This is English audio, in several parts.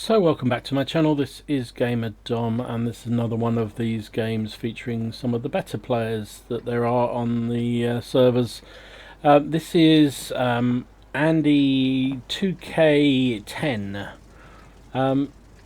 So welcome back to my channel. This is Gamer Dom, and this is another one of these games featuring some of the better players that there are on the servers. This is Andy 2K10.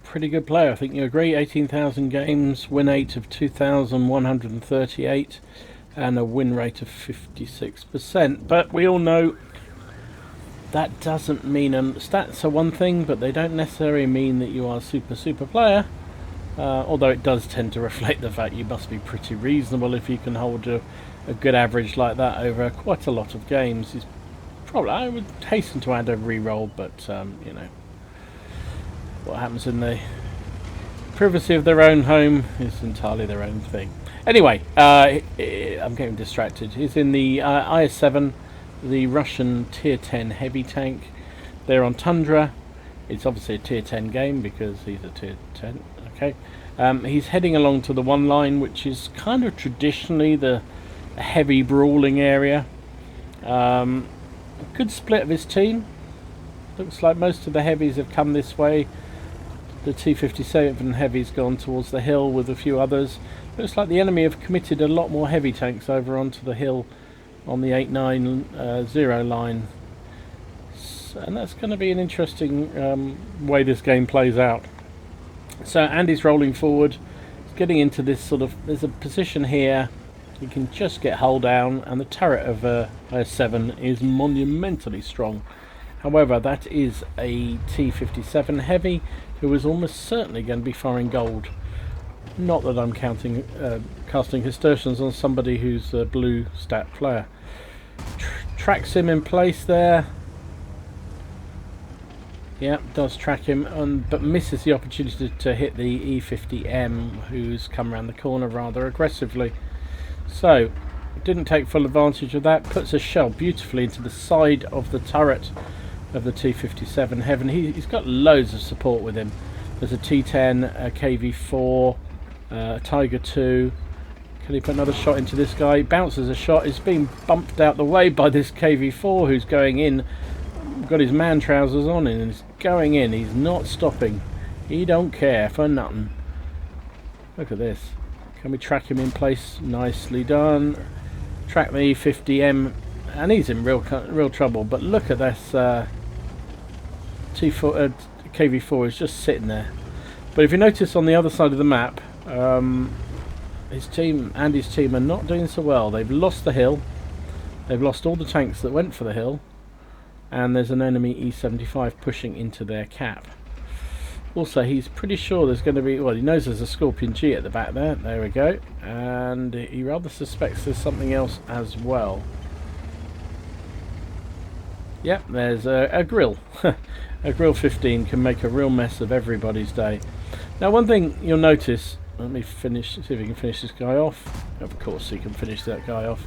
Pretty good player, I think you agree. 18,000 games, win 8 of 2,138 and a win rate of 56%. But we all know that doesn't mean stats are one thing, but they don't necessarily mean that you are a super player. Although it does tend to reflect the fact you must be pretty reasonable if you can hold a good average like that over quite a lot of games. Is probably, I would hasten to add a reroll, but you know, what happens in the privacy of their own home is entirely their own thing. Anyway, I'm getting distracted. He's in the IS7. The Russian tier 10 heavy tank. They're on Tundra. It's obviously a tier 10 game because he's a tier 10. Okay. He's heading along to the one line, which is kind of traditionally the heavy brawling area. Good split of his team. Looks like most of the heavies have come this way. The T-57 heavy's gone towards the hill with a few others. Looks like the enemy have committed a lot more heavy tanks over onto the hill on the 890 line, and that's going to be an interesting way this game plays out. So Andy's rolling forward, he's getting into this sort of, there's a position here, you can just get hull down, and the turret of IS7 is monumentally strong. However, that is a T-57 heavy who is almost certainly going to be firing gold. Not that I'm casting aspersions on somebody who's a blue stat player. Tracks him in place there. Yep, does track him, but misses the opportunity to hit the E50M, who's come around the corner rather aggressively. So, didn't take full advantage of that. Puts a shell beautifully into the side of the turret of the T-57 Heaven. He's got loads of support with him. There's a T-10, a KV-4, Tiger 2. Can he put another shot into this guy? Bounces a shot. Is being bumped out the way by this KV-4 who's going in. Got his man trousers on and he's going in. He's not stopping. He don't care for nothing. Look at this. Can we track him in place? Nicely done. Track the E50M, and he's in real trouble. But look at this. KV-4 is just sitting there. But if you notice on the other side of the map, his team, Andy's team, are not doing so well. They've lost the hill. They've lost all the tanks that went for the hill. And there's an enemy E75 pushing into their cap. Also, he's pretty sure there's going to be... Well, he knows there's a Scorpion G at the back there. There we go. And he rather suspects there's something else as well. Yep, there's a grill. A grill 15 can make a real mess of everybody's day. Now, one thing you'll notice... Let me finish, see if we can finish this guy off. Of course he can finish that guy off.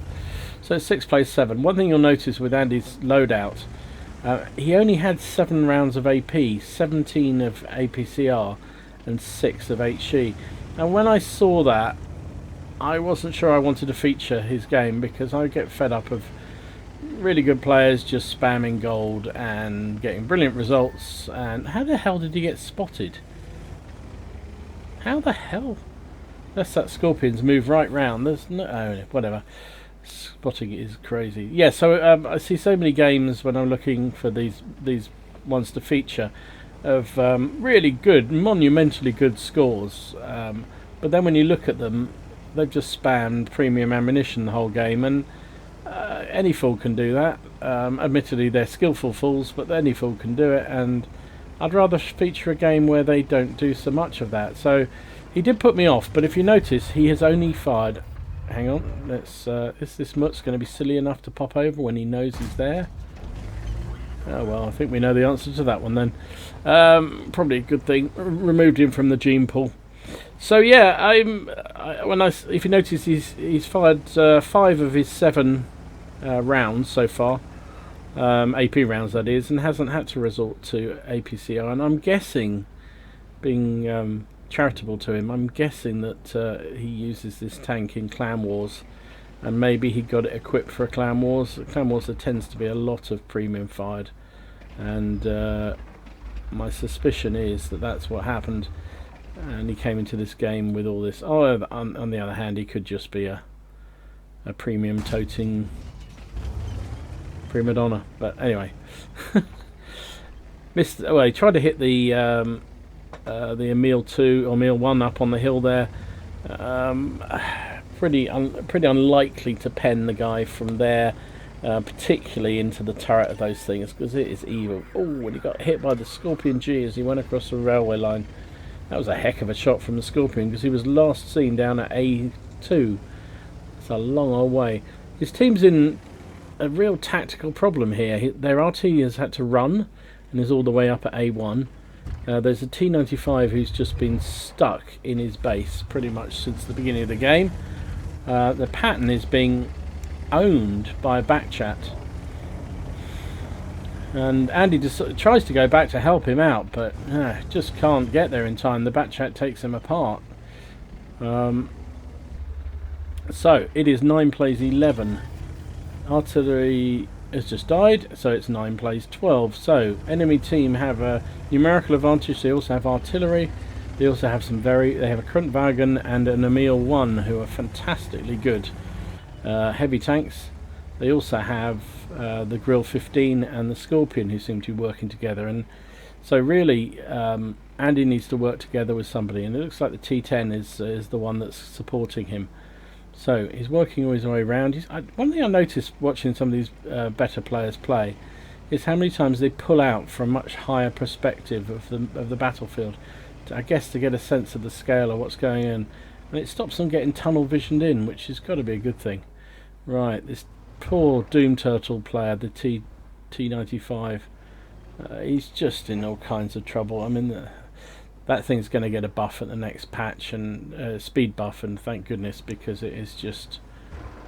So 6 plays 7. One thing you'll notice with Andy's loadout, he only had 7 rounds of AP, 17 of APCR and 6 of HE. And when I saw that, I wasn't sure I wanted to feature his game, because I get fed up of really good players just spamming gold and getting brilliant results. And how the hell did he get spotted? How the hell? That's that Scorpion's move right round. There's no... Oh, whatever. Spotting is crazy. Yeah, so I see so many games when I'm looking for these ones to feature of really good, monumentally good scores. But then when you look at them, they've just spammed premium ammunition the whole game, and any fool can do that. Admittedly, they're skillful fools, but any fool can do it, and I'd rather feature a game where they don't do so much of that. So he did put me off, but if you notice, he has only fired... Hang on, let's... is this mutt's going to be silly enough to pop over when he knows he's there? Oh well, I think we know the answer to that one then. Probably a good thing. Removed him from the gene pool. So yeah, if you notice, he's fired 5 of his 7 rounds so far. AP rounds, that is, and hasn't had to resort to APCR. And I'm guessing, being charitable to him, I'm guessing that he uses this tank in Clan Wars, and maybe he got it equipped for a Clan Wars. Clan Wars, there tends to be a lot of premium fired, and My suspicion is that that's what happened, and he came into this game with all this. Oh, on the other hand, he could just be a premium toting prima donna. But anyway, missed. Well, he tried to hit the Emil 2 or Emil 1 up on the hill there. Pretty unlikely to pen the guy from there, particularly into the turret of those things, because it is evil. Oh, and he got hit by the Scorpion G as he went across the railway line. That was a heck of a shot from the Scorpion, because he was last seen down at A2. It's a long old way. His team's in a real tactical problem here. Their RT has had to run and is all the way up at A1. There's a T95 who's just been stuck in his base pretty much since the beginning of the game. The pattern is being owned by a backchat, and Andy just tries to go back to help him out, but just can't get there in time. The backchat takes him apart. So it is 9 plays 11. Artillery has just died, so it's 9 plays 12. So enemy team have a numerical advantage. They also have artillery. They also have they have a Kruntwagen and an Emil 1 who are fantastically good heavy tanks. They also have the Grill 15 and the Scorpion who seem to be working together, and so really Andy needs to work together with somebody, and it looks like the T10 is the one that's supporting him. So he's working all his way around. One thing I noticed watching some of these better players play is how many times they pull out from a much higher perspective of the battlefield, I guess to get a sense of the scale of what's going on, and it stops them getting tunnel visioned in, which has got to be a good thing. Right, this poor Doom Turtle player, the T95, he's just in all kinds of trouble. I mean, that thing's going to get a buff at the next patch, and speed buff, and thank goodness, because it is just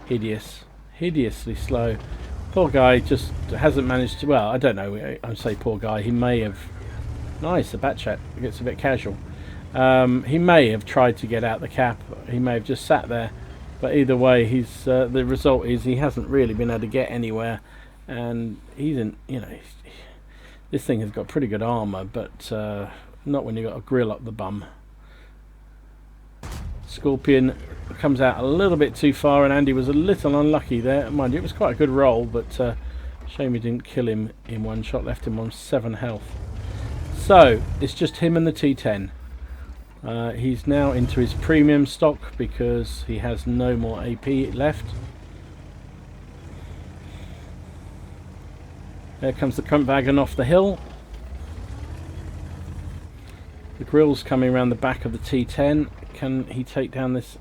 hideously slow. Poor guy just hasn't managed to, well, I don't know, I say poor guy, he may have, nice, the bat chat gets a bit casual. He may have tried to get out the cap, he may have just sat there, but either way, he's the result is he hasn't really been able to get anywhere, and he's in, this thing has got pretty good armour, but not when you've got a grill up the bum. Scorpion comes out a little bit too far, and Andy was a little unlucky there. Mind you, it was quite a good roll, but shame he didn't kill him in one shot, left him on 7 health. So it's just him and the T10. He's now into his premium stock because he has no more AP left. There comes the Kruntwagen off the hill. The grill's coming around the back of the T10. Can he take down this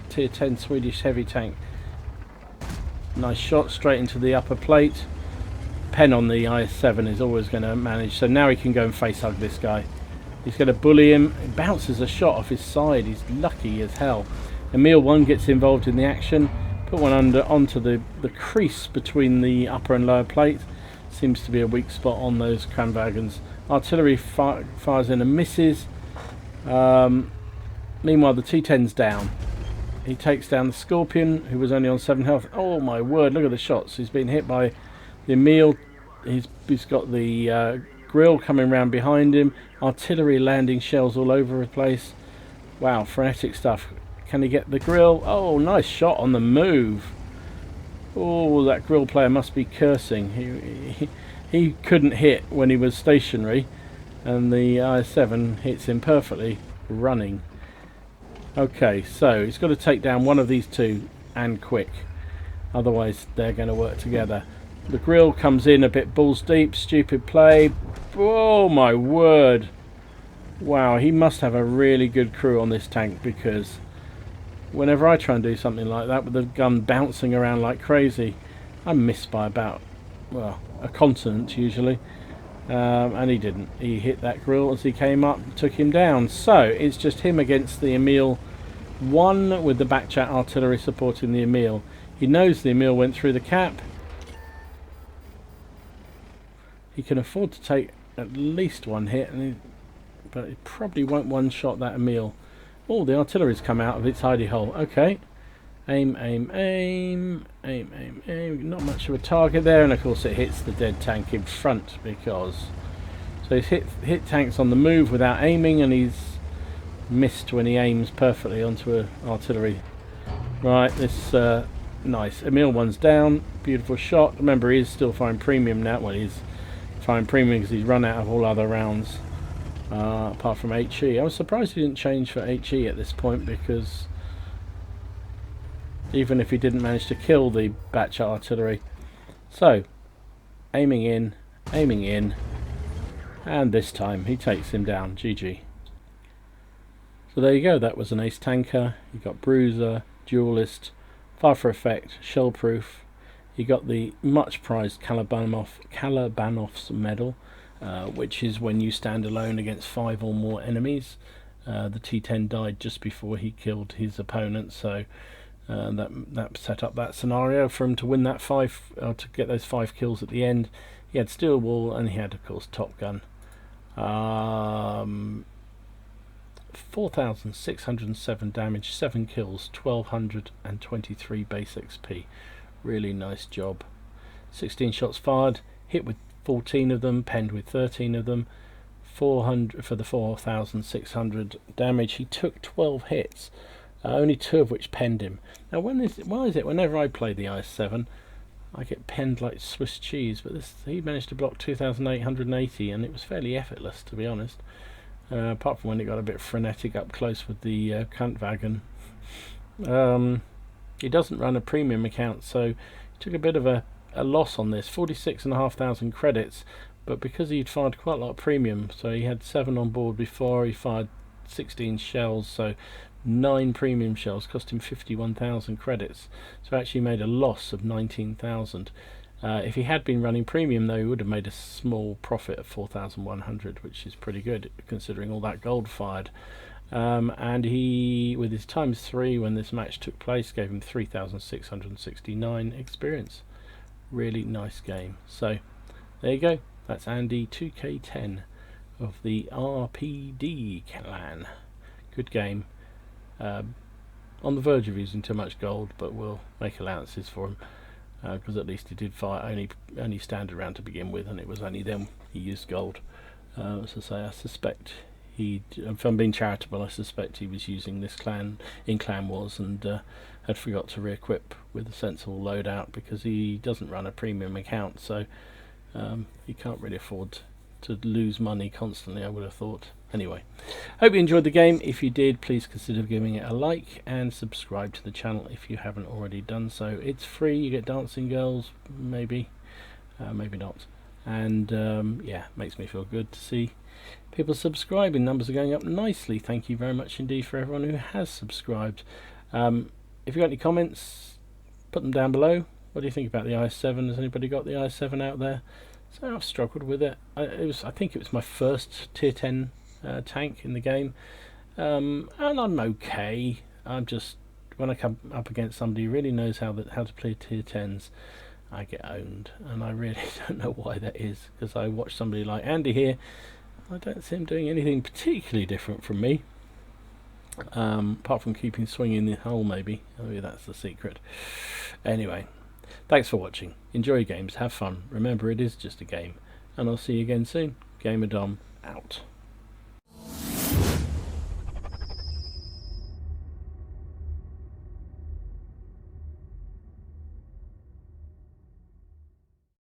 tier 10 Swedish heavy tank? Nice shot straight into the upper plate. Pen on the IS7 is always going to manage, so now he can go and face hug this guy. He's going to bully him. He bounces a shot off his side. He's lucky as hell. Emil 1 gets involved in the action. Put one onto the crease between the upper and lower plate. Seems to be a weak spot on those Kruntwagens. Artillery fires in and misses. Meanwhile, the T10's down. He takes down the Scorpion, who was only on 7 health. Oh my word, look at the shots. He's been hit by the Emil. He's got the grill coming round behind him. Artillery landing shells all over the place. Wow, frenetic stuff. Can he get the grill? Oh, nice shot on the move. Oh, that grill player must be cursing. He couldn't hit when he was stationary, and the IS7 hits him perfectly running. Okay, so he's got to take down one of these two, and quick. Otherwise, they're going to work together. The grill comes in a bit balls deep. Stupid play. Oh my word. Wow, he must have a really good crew on this tank, because whenever I try and do something like that with the gun bouncing around like crazy, I miss by about, well, a continent usually. And he didn't. He hit that grill as he came up and took him down. So it's just him against the Emil 1 with the backchat artillery supporting the Emil. He knows the Emil went through the cap. He can afford to take at least one hit, but he probably won't one-shot that Emil. Oh, the artillery's come out of its hidey hole. Okay. Aim, aim, aim. Aim, aim, aim. Not much of a target there, and of course it hits the dead tank in front, because So he's hit tanks on the move without aiming, and he's missed when he aims perfectly onto an artillery. Right, this nice. Emil one's down. Beautiful shot. Remember, he is still firing premium now. Well, he's firing premium because he's run out of all other rounds, apart from HE. I was surprised he didn't change for HE at this point, because even if he didn't manage to kill the batch artillery. So, aiming in, and this time he takes him down. GG. So there you go, that was an ace tanker. You got bruiser, duelist, fire for effect, shell proof. You got the much prized Kolobanov's medal, which is when you stand alone against 5 or more enemies. The T10 died just before he killed his opponent, so that set up that scenario for him to win that to get those 5 kills at the end. He had steel wall, and he had, of course, Top Gun. 4,607 damage, 7 kills, 1,223 base XP. Really nice job. 16 shots fired, hit with 14 of them, penned with 13 of them. 400 for the 4,600 damage. He took 12 hits, only 2 of which penned him. Now, why is it whenever I play the IS7, I get penned like Swiss cheese? But he managed to block 2,880, and it was fairly effortless, to be honest. Apart from when it got a bit frenetic up close with the Kantwagen. He doesn't run a premium account, so he took a bit of a loss on this. 46,500 credits, but because he'd fired quite a lot of premium, so he had 7 on board before, he fired 16 shells, so 9 premium shells cost him 51,000 credits, so actually made a loss of 19,000. If he had been running premium, though, he would have made a small profit of 4,100, which is pretty good considering all that gold fired. And he, with his ×3 when this match took place, gave him 3,669 experience. Really nice game. So there you go, that's Andy 2K10 of the RPD clan. Good game. On the verge of using too much gold, but we'll make allowances for him, because at least he did fire only standard round to begin with, and it was only then he used gold. As I say, I suspect if I'm being charitable, I suspect he was using this clan in Clan Wars, and had forgot to re-equip with a sensible loadout, because he doesn't run a premium account, so he can't really afford to lose money constantly, I would have thought. Anyway, hope you enjoyed the game. If you did, please consider giving it a like and subscribe to the channel if you haven't already done so. It's free. You get dancing girls, maybe not, and yeah, makes me feel good to see people subscribing. Numbers are going up nicely. Thank you very much indeed for everyone who has subscribed. If you've got any comments, put them down below. What do you think about the IS7? Has anybody got the IS7 out there? So I've struggled with it. I think it was my first tier 10 tank in the game, and I'm okay. I'm just, when I come up against somebody who really knows how to play tier 10s, I get owned, and I really don't know why that is, because I watch somebody like Andy here. I don't see him doing anything particularly different from me, apart from keeping swinging the hole, maybe that's the secret. Anyway, thanks for watching. Enjoy your games, have fun. Remember, it is just a game, and I'll see you again soon. Gamer Dom out.